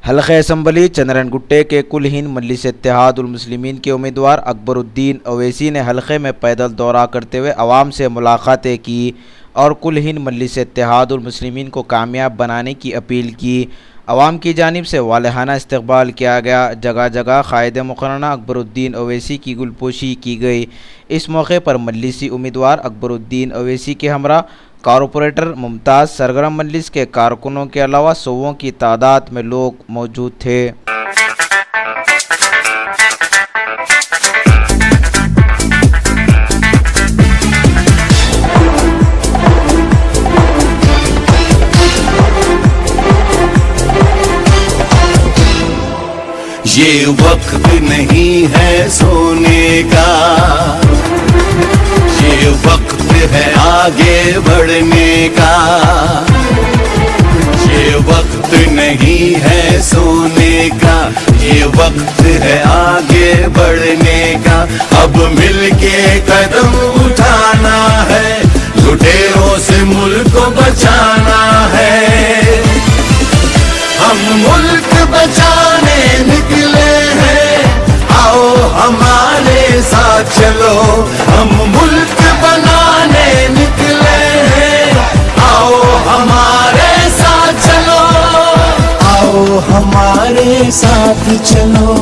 हल्क़े assembly Chandran Gutte के कुल-हिंद मजलिस इत्तेहादुल मुस्लिमीन के उम्मीदवार अकबरुद्दीन अवैसी ने हल्क़े में पैदल दौरा करते हुए आवाम से मुलाकातें की और कुल-हिंद मजलिस इत्तेहादुल मुस्लिमीन को कामयाब बनाने की अपील की। आवाम की जानिब से वालिहाना इस्तकबाल किया गया। जगह जगह क़ायद मुक़र्रना अकबरुद्दीन अवैसी की गुलपोशी की गई। इस मौके पर मजलिसी उम्मीदवार अकबरुद्दीन अवैसी के हमरा कॉरपोरेटर मुमताज़ सरगर्म मजलिस के कारकुनों के अलावा सौों की तादाद में लोग मौजूद थे। ये वक्त नहीं है सोने का, ये वक्त है आगे बढ़ने का। ये वक्त नहीं है सोने का, ये वक्त है आगे बढ़ने का। अब मिलके कदम उठाना है, लुटेरों से मुल्क को बचाना है। हम मुल्क बचाने निकले हैं, आओ हमारे साथ चलो। हम मुल्क बनाने निकले हैं, आओ हमारे साथ चलो। आओ हमारे साथ चलो,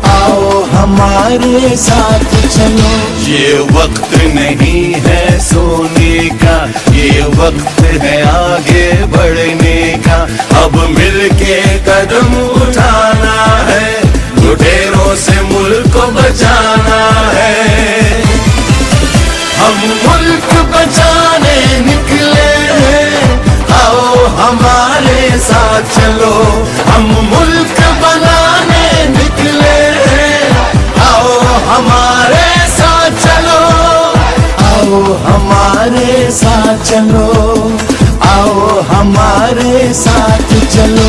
आओ हमारे साथ चलो। ये वक्त नहीं है सोने का, ये वक्त है आगे बढ़ने का। अब मिलके कदम उठाना है, लुटेरों से मुल्क को बचाना है। हम मुल्क बचाने निकले हैं, आओ हमारे साथ चलो। हम मुल्क बनाने निकले हैं, आओ हमारे साथ चलो। आओ हमारे साथ चलो, आओ हमारे साथ चलो।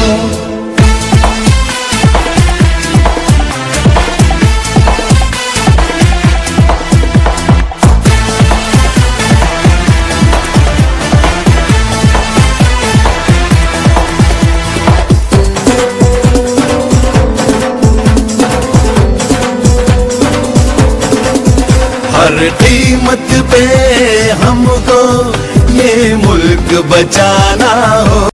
हर कीमत पे हमको ये मुल्क बचाना हो।